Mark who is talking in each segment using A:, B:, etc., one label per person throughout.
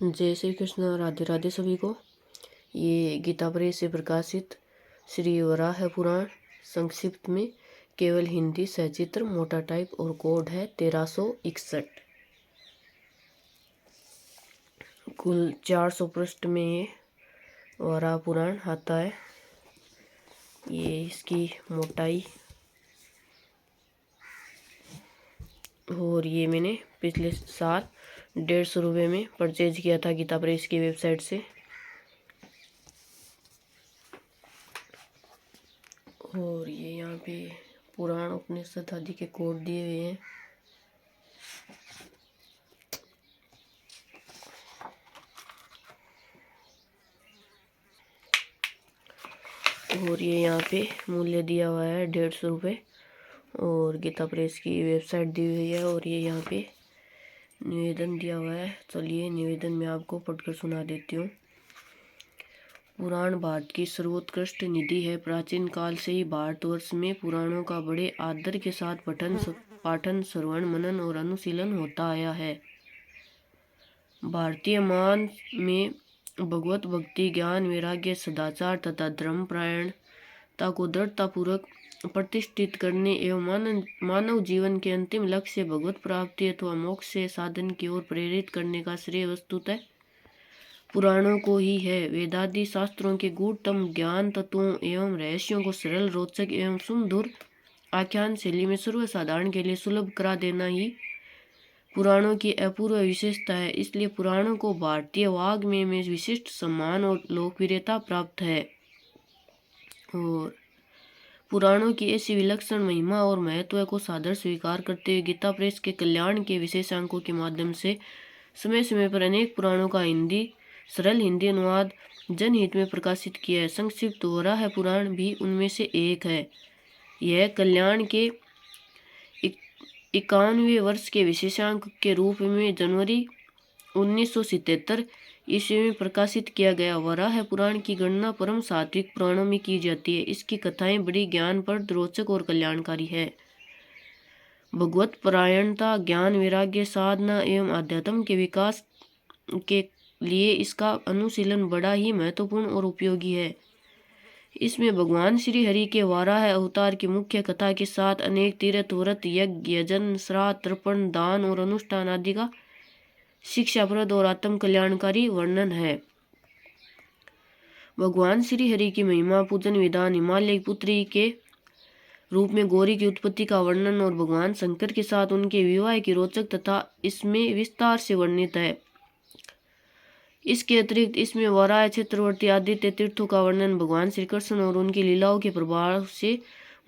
A: जय श्री कृष्ण। राधे राधे सभी को। ये गीता प्रेस से प्रकाशित श्री वराह पुराण संक्षिप्त में केवल हिंदी सचित्र मोटा टाइप और कोड है 1361। कुल 400 पृष्ठ में ये वराह पुराण आता है। ये इसकी मोटाई और ये मैंने पिछले साल 150 रुपये में परचेज किया था गीता प्रेस की वेबसाइट से। और ये यहाँ पे पुराण उपनिषद आदि के कोड दिए हुए हैं। और ये यहाँ पे मूल्य दिया हुआ है 150 रुपये और गीता प्रेस की वेबसाइट दी हुई है। और ये यहाँ पे निवेदन दिया हुआ है। चलिए निवेदन मैं आपको पढ़कर सुना देती हूँ। पुराण भारत की सर्वोत्कृष्ट निधि है। प्राचीन काल से ही भारतवर्ष में पुराणों का बड़े आदर के साथ पाठन श्रवण मनन और अनुशीलन होता आया है। भारतीय मान में भगवत भक्ति ज्ञान वैराग्य सदाचार तथा धर्म परायणता को दृढ़तापूर्वक प्रतिष्ठित करने एवं मानव जीवन के अंतिम लक्ष्य भगवत प्राप्ति अथवा मोक्ष से साधन की ओर प्रेरित करने का श्रेय वस्तुतः पुराणों को ही है। वेदादि शास्त्रों के गूढ़तम ज्ञान तत्वों एवं रहस्यों को सरल रोचक एवं सुमधुर आख्यान शैली में सर्वसाधारण के लिए सुलभ करा देना ही पुराणों की अपूर्व विशेषता है। इसलिए पुराणों को भारतीय वाग्मय में विशिष्ट सम्मान और लोकप्रियता प्राप्त है। और पुराणों की ऐसी विलक्षण महिमा और महत्व को सादर स्वीकार करते हुए गीता प्रेस के कल्याण के विशेषांकों के माध्यम से समय समय पर अनेक पुराणों का सरल हिंदी अनुवाद जनहित में प्रकाशित किया है। संक्षिप्त वराह पुराण भी उनमें से एक है। यह कल्याण के 91वें वर्ष के विशेषांक के रूप में जनवरी 1977 ईस्वी में प्रकाशित किया गया। वराह पुराण की गणना परम सात्विक पुराणों में की जाती है। इसकी कथाएं बड़ी ज्ञानप्रद रोचक और कल्याणकारी है। भगवत परायणता ज्ञान वैराग्य साधना एवं अध्यात्म के विकास के लिए इसका अनुशीलन बड़ा ही महत्वपूर्ण और उपयोगी है। इसमें भगवान श्री हरि के वाराह अवतार की मुख्य कथा के साथ अनेक तीर्थ व्रत यज्ञ यजन श्राद्ध तर्पण दान और अनुष्ठान आदि का शिक्षाप्रद और आत्म कल्याणकारी वर्णन है। भगवान श्री हरि की महिमा पूजन विधान हिमालय की पुत्री के रूप में गौरी की उत्पत्ति का वर्णन और भगवान शंकर के साथ उनके विवाह की रोचक तथा इसमें विस्तार से वर्णित है। इसके अतिरिक्त इसमें वराह चक्रवर्ती आदित्य तीर्थों का वर्णन भगवान श्री कृष्ण और उनकी लीलाओं के प्रभाव से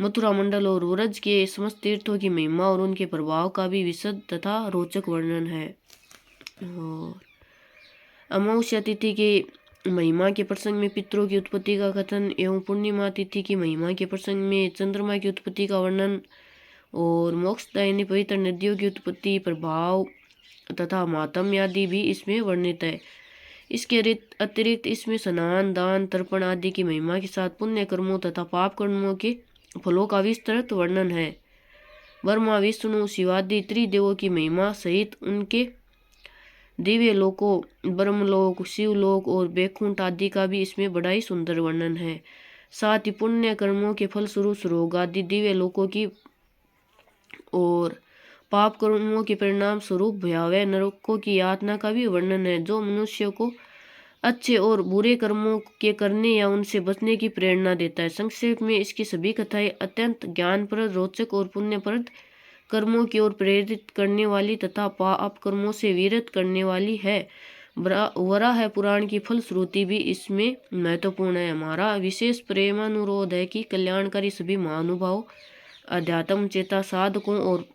A: मथुरा मंडल और व्रज के समस्त तीर्थों की महिमा और उनके प्रभाव का भी विशद तथा रोचक वर्णन है। और अमावस्या तिथि के महिमा के प्रसंग में पितरों की उत्पत्ति का कथन एवं पूर्णिमा तिथि की महिमा के प्रसंग में चंद्रमा की उत्पत्ति का वर्णन और मोक्षदायिनी पवित्र नदियों की उत्पत्ति प्रभाव तथा मातम आदि भी इसमें वर्णित है। इसके अतिरिक्त इसमें स्नान दान तर्पण आदि की महिमा के साथ पुण्य कर्मों तथा पाप कर्मों के फलों का विस्तृत वर्णन है। ब्रह्मा विष्णु शिवादि त्रिदेवों की महिमा सहित उनके दिव्य लोकों ब्रह्मलोक शिवलोक और बैकुंठ आदि का भी इसमें बड़ा ही सुंदर वर्णन है। साथ ही पुण्य कर्मों के फलस्वरूप स्वर्ग आदि दिव्य लोकों की और पाप कर्मों के परिणाम स्वरूप भयावह नरकों की यातना का भी वर्णन है, जो मनुष्य को अच्छे और बुरे कर्मों के करने या उनसे बचने की प्रेरणा देता है। संक्षेप में इसकी सभी कथाएं अत्यंत ज्ञानप्रद रोचक और पुण्यप्रद कर्मों की ओर प्रेरित करने वाली तथा पाप कर्मों से विरत करने वाली है। वराह पुराण की फलश्रुति भी इसमें महत्वपूर्ण है। हमारा विशेष प्रेमानुरोध है कि कल्याणकारी सभी महानुभाव अध्यात्म चेता साधकों और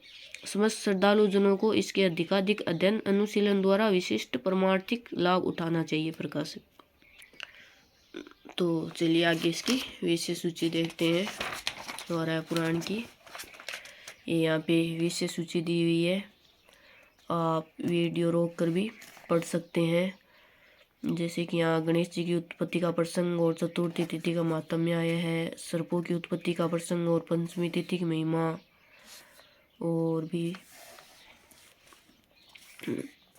A: समस्त श्रद्धालु जनों को इसके अधिकाधिक अध्ययन अनुशीलन द्वारा विशिष्ट परमार्थिक लाभ उठाना चाहिए। प्रकाशित तो चलिए आगे इसकी विषय सूची देखते हैं वराह पुराण की। ये यहाँ पे विषय सूची दी हुई है, आप वीडियो रोक कर भी पढ़ सकते हैं। जैसे कि यहाँ गणेश जी की उत्पत्ति का प्रसंग और चतुर्थी तिथि का महात्म्य आया है, सर्पों की उत्पत्ति का प्रसंग और पंचमी तिथि की महिमा और भी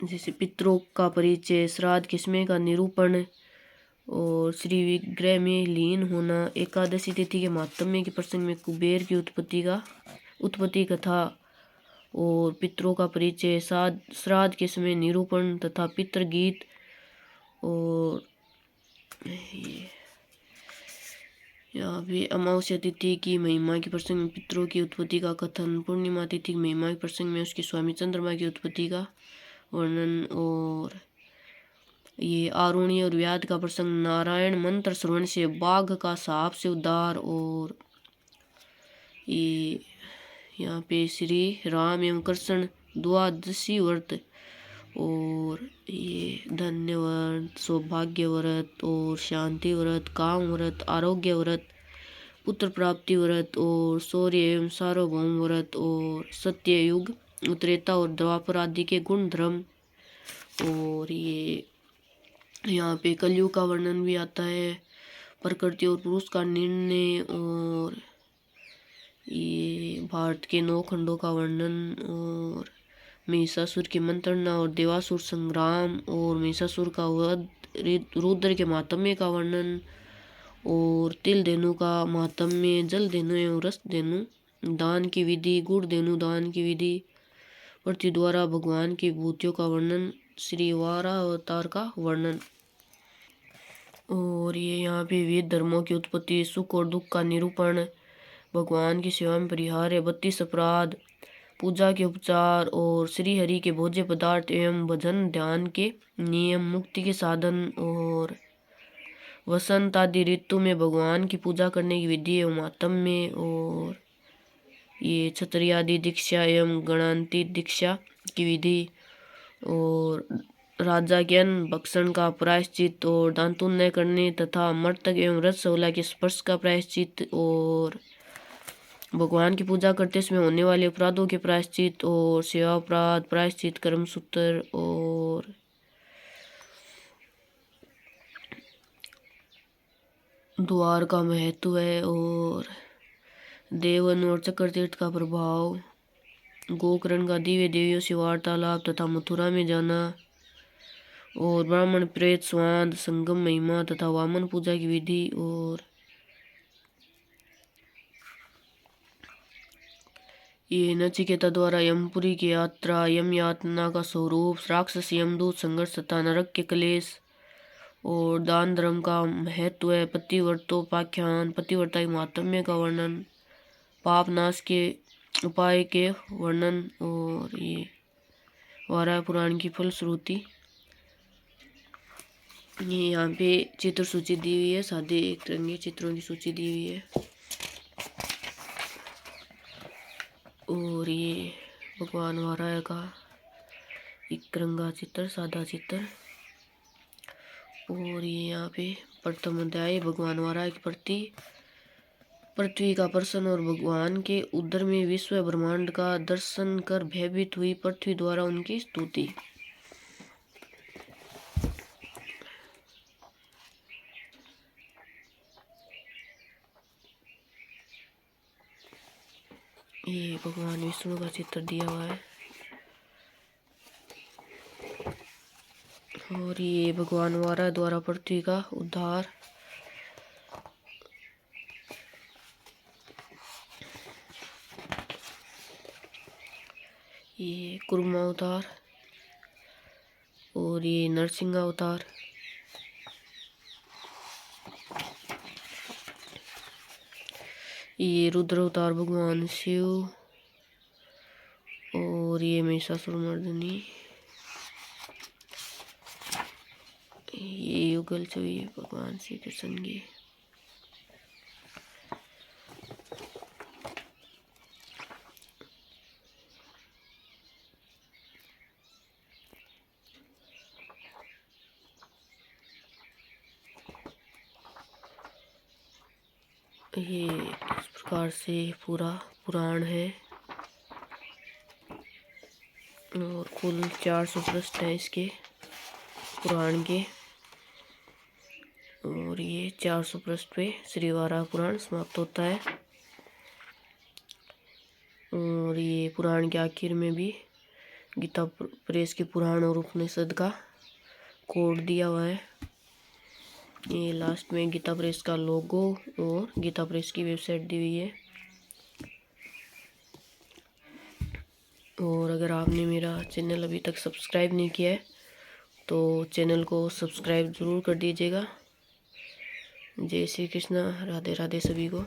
A: जैसे पितरों का परिचय, श्राद्ध किस्में का निरूपण और श्री विग्रह में लीन होना, एकादशी तिथि के महात्म्य के प्रसंग में कुबेर की उत्पत्ति कथा और पितरों का परिचय, श्राद्ध के समय निरूपण तथा पितृ गीत। और यहाँ पे अमावस्या तिथि की महिमा के प्रसंग में पितरों की उत्पत्ति का कथन, पूर्णिमा तिथि की महिमा के प्रसंग में उसके स्वामी चंद्रमा की उत्पत्ति का वर्णन। और ये आरुणी और व्याध का प्रसंग, नारायण मंत्र श्रवण से बाघ का सांप से उद्धार। और ये यहाँ पे श्री राम एवं कृष्ण द्वादशी व्रत और ये धन्य व्रत, सौभाग्य व्रत और शांति व्रत, काम व्रत, आरोग्य व्रत, पुत्र प्राप्ति व्रत और शौर्य एवं सार्वभौम व्रत और सत्य युग, त्रेता और द्वापर आदि के गुण धर्म। और ये यहाँ पे कलयुग का वर्णन भी आता है, प्रकृति और पुरुष का निर्णय और ये भारत के 9 खंडों का वर्णन और महिषासुर की मंत्रणा और देवासुर संग्राम और महिषासुर का वध, रुद्र के महात्म्य का वर्णन और तिल धेनु का महात्म्य, जल धेनु एवं रस धेनु दान की विधि, गुड़ धेनु दान की विधि, पृथ्वी द्वारा भगवान की विभूतियों का वर्णन, श्री वाराह अवतार का वर्णन। और ये यहाँ पे विविध धर्मों की उत्पत्ति, सुख और दुख का निरूपण, भगवान की सेवा में परिहार, 32 अपराध, पूजा के उपचार और श्री हरि के भोज्य पदार्थ एवं भजन ध्यान के नियम, मुक्ति के साधन। और वसंत आदि ऋतु में भगवान की पूजा करने की विधि एवं महात्म्य। और ये क्षत्रिय आदि दीक्षा एवं गणांती दीक्षा की विधि और राजा के अन्न भक्षण का प्रायश्चित और दांतुन करने तथा मर्तक एवं रजस्वला के स्पर्श का प्रायश्चित और भगवान की पूजा करते समय होने वाले अपराधों के प्रायश्चित और सेवा अपराध प्रायश्चित, कर्मसूत्र। और द्वार का महत्व है और देवन और चक्रतीर्थ का प्रभाव, गोकर्ण का दिव्य देवियों से वार्तालाप तथा मथुरा में जाना और ब्राह्मण प्रेत स्वाद संगम महिमा तथा वामन पूजा की विधि। और ये नचिकेता द्वारा यमपुरी की यात्रा, यम यातना का स्वरूप, राक्षस यमदूत संघर्ष तथा नरक के क्लेश और दान धर्म का महत्व है, पतिव्रतोपाख्यान, पतिव्रता के महात्म्य का वर्णन, पाप नाश के उपाय के वर्णन। और ये वाराह पुराण की फलश्रुति। ये यहाँ पे चित्र सूची दी हुई है, सादे एक रंगे चित्रों की सूची दी हुई है। और ये भगवान वाराह का एक रंगा चित्र, सादा चित्र। और ये यहाँ पे प्रथम अध्याय, भगवान वाराह के प्रति पृथ्वी का प्रश्न और भगवान के उदर में विश्व ब्रह्मांड का दर्शन कर भयभीत हुई पृथ्वी द्वारा उनकी स्तुति। ये भगवान विष्णु का चित्र दिया हुआ है। और ये भगवान वाराह द्वारा पृथ्वी का उद्धार। ये कुर्मा अवतार और ये नरसिंह अवतार। ये रुद्र अवतार भगवान शिव। और ये महिषासुर मर्दिनी। ये युगल छवि भगवान श्री कृष्ण की। ये इस प्रकार से पूरा पुराण है और कुल 400 पृष्ठ हैं इसके पुराण के। और ये 400 पृष्ठ पे श्री वाराह पुराण समाप्त होता है। और ये पुराण के आखिर में भी गीता प्रेस के पुराण और उपनिषद का कोड दिया हुआ है। ये लास्ट में गीता प्रेस का लोगो और गीता प्रेस की वेबसाइट दी हुई है। और अगर आपने मेरा चैनल अभी तक सब्सक्राइब नहीं किया है तो चैनल को सब्सक्राइब ज़रूर कर दीजिएगा। जय श्री कृष्ण, राधे राधे सभी को।